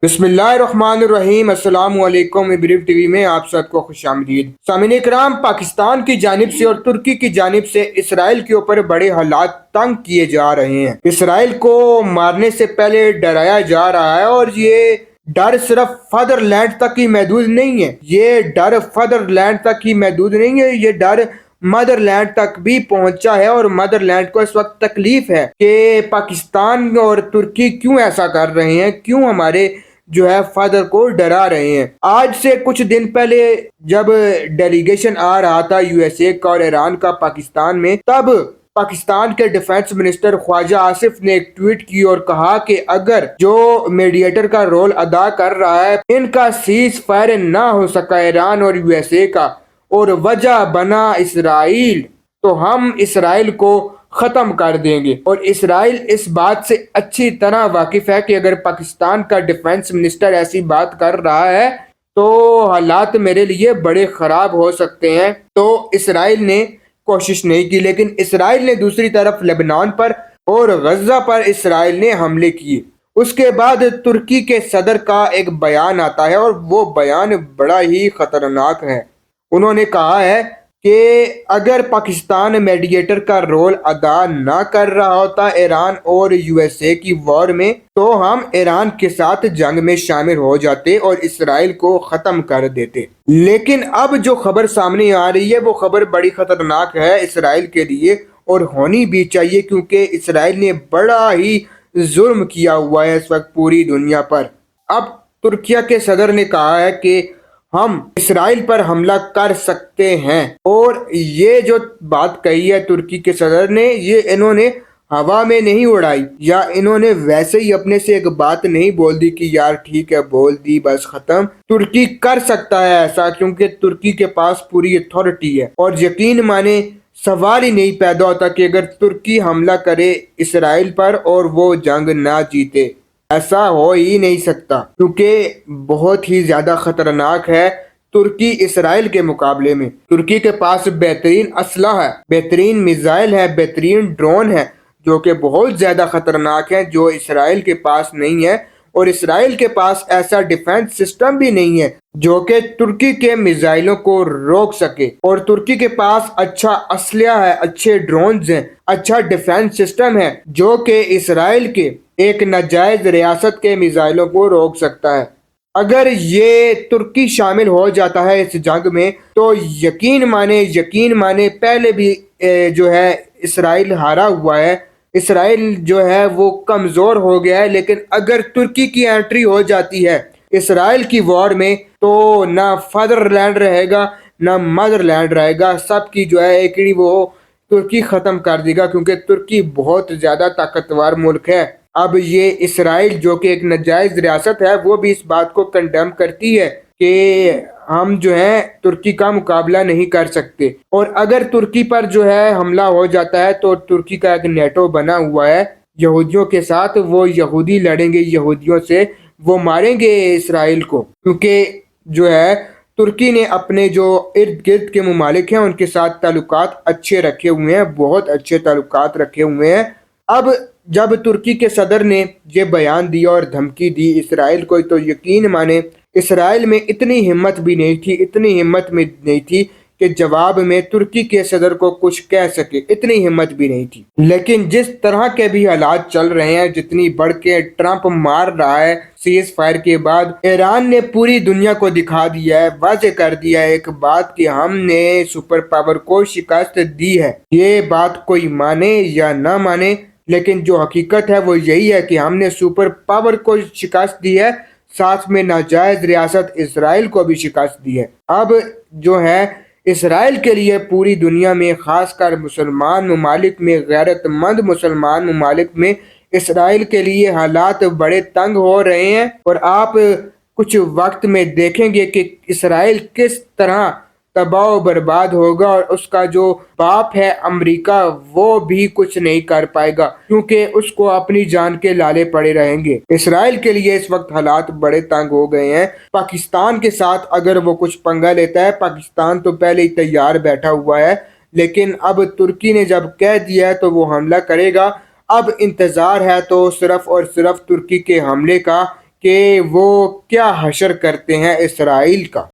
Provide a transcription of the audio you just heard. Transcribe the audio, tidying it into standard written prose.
बिस्मिल्लाहिर्रहमानिर्रहीम। अस्सलाम वालेकुम। इब्रिव टीवी में आप सबको खुश आमदीद। सामीन इकराम, पाकिस्तान की जानिब से और तुर्की की जानिब से इसराइल के ऊपर बड़े हालात तंग किए जा रहे हैं। इसराइल को मारने से पहले डराया जा रहा है और ये डर सिर्फ फादरलैंड तक ही महदूद नहीं है। ये डर फादरलैंड तक ही महदूद नहीं है, ये डर मदरलैंड तक भी पहुंचा है। और मदरलैंड को इस वक्त तकलीफ है कि पाकिस्तान और तुर्की क्यों ऐसा कर रहे हैं, क्यों हमारे फादर को डरा रहे हैं। आज से कुछ दिन पहले जब डेलीगेशन आ रहा था यूएसए का और ईरान का पाकिस्तान में, तब पाकिस्तान के डिफेंस मिनिस्टर ख्वाजा आसिफ ने एक ट्वीट की और कहा कि अगर जो मीडिएटर का रोल अदा कर रहा है इनका सीज फायर ना हो सका ईरान और यूएसए का और वजह बना इसराइल, तो हम इसराइल को खत्म कर देंगे। और इसराइल इस बात से अच्छी तरह वाकिफ है कि अगर पाकिस्तान का डिफेंस मिनिस्टर ऐसी बात कर रहा है तो हालात मेरे लिए बड़े खराब हो सकते हैं। तो इसराइल ने कोशिश नहीं की, लेकिन इसराइल ने दूसरी तरफ लेबनान पर और गजा पर इसराइल ने हमले किए। उसके बाद तुर्की के सदर का एक बयान आता है और वो बयान बड़ा ही खतरनाक है। उन्होंने कहा है कि अगर पाकिस्तान मीडिएटर का रोल अदा ना कर रहा होता ईरान और यूएसए की वॉर में, तो हम ईरान के साथ जंग में शामिल हो जाते और इसराइल को ख़त्म कर देते। लेकिन अब जो खबर सामने आ रही है वो खबर बड़ी ख़तरनाक है इसराइल के लिए, और होनी भी चाहिए, क्योंकि इसराइल ने बड़ा ही जुल्म किया हुआ है इस वक्त पूरी दुनिया पर। अब तुर्किया के सदर ने कहा है कि हम इसराइल पर हमला कर सकते हैं, और ये जो बात कही है तुर्की के सदर ने, ये इन्होंने हवा में नहीं उड़ाई या इन्होंने वैसे ही अपने से एक बात नहीं बोल दी कि यार ठीक है बोल दी बस खत्म। तुर्की कर सकता है ऐसा, क्योंकि तुर्की के पास पूरी अथॉरिटी है। और यकीन माने सवाल ही नहीं पैदा होता कि अगर तुर्की हमला करे इसराइल पर और वो जंग ना जीते, ऐसा हो ही नहीं सकता, क्योंकि बहुत ही ज्यादा खतरनाक है तुर्की इसराइल के मुकाबले में। तुर्की के पास बेहतरीन असलहा है, बेहतरीन मिसाइल है, बेहतरीन ड्रोन है जो कि बहुत ज्यादा खतरनाक है, जो इसराइल के पास नहीं है। और इसराइल के पास ऐसा डिफेंस सिस्टम भी नहीं है जो कि तुर्की के मिसाइलों को रोक सके। और तुर्की के पास अच्छा असलहा है, अच्छे ड्रोन्स हैं, अच्छा डिफेंस सिस्टम है जो कि इसराइल के एक नाजायज रियासत के मिसाइलों को रोक सकता है। अगर ये तुर्की शामिल हो जाता है इस जंग में, तो यकीन माने पहले भी जो है इसराइल हारा हुआ है, इसराइल जो है वो कमज़ोर हो गया है। लेकिन अगर तुर्की की एंट्री हो जाती है इसराइल की वॉर में, तो ना फादरलैंड रहेगा ना मदरलैंड रहेगा, सबकी जो है एकड़ी वो तुर्की ख़त्म कर देगा, क्योंकि तुर्की बहुत ज़्यादा ताकतवर मुल्क है। अब ये इसराइल जो कि एक नाजायज रियासत है, वो भी इस बात को कंडेम करती है कि हम जो है तुर्की का मुकाबला नहीं कर सकते। और अगर तुर्की पर जो है हमला हो जाता है, तो तुर्की का एक नेटो बना हुआ है यहूदियों के साथ, वो यहूदी लड़ेंगे यहूदियों से, वो मारेंगे इसराइल को, क्योंकि जो है तुर्की ने अपने जो इर्द गिर्द के ममालिक हैं उनके साथ ताल्लुकात अच्छे रखे हुए हैं, बहुत अच्छे ताल्लुकात रखे हुए हैं। अब जब तुर्की के सदर ने ये बयान दिया और धमकी दी इसराइल को, तो यकीन माने इसराइल में इतनी हिम्मत भी नहीं थी, इतनी हिम्मत में नहीं थी कि जवाब में तुर्की के सदर को कुछ कह सके, इतनी हिम्मत भी नहीं थी। लेकिन जिस तरह के भी हालात चल रहे हैं, जितनी बढ़ के ट्रंप मार रहा है सीज फायर के बाद, ईरान ने पूरी दुनिया को दिखा दिया है, वाजे कर दिया है एक बात कि हमने सुपर पावर को शिकस्त दी है। ये बात कोई माने या ना माने, लेकिन जो हकीकत है वो यही है कि हमने सुपर पावर को शिकस्त दी है, साथ में नाजायज रियासत इसराइल को भी शिकस्त दी है। अब जो है इसराइल के लिए पूरी दुनिया में, खासकर मुसलमान ममालिक में, गैरतमंद मुसलमान ममालिक में, इसराइल के लिए हालात बड़े तंग हो रहे हैं। और आप कुछ वक्त में देखेंगे कि इसराइल किस तरह तबाह बर्बाद होगा, और उसका जो बाप है अमेरिका, वो भी कुछ नहीं कर पाएगा, क्योंकि उसको अपनी जान के लाले पड़े रहेंगे। इसराइल के लिए इस वक्त हालात बड़े तंग हो गए हैं। पाकिस्तान के साथ अगर वो कुछ पंगा लेता है, पाकिस्तान तो पहले ही तैयार बैठा हुआ है, लेकिन अब तुर्की ने जब कह दिया है तो वो हमला करेगा। अब इंतजार है तो सिर्फ और सिर्फ तुर्की के हमले का, کہ وہ کیا حشر کرتے ہیں اسرائیل کا۔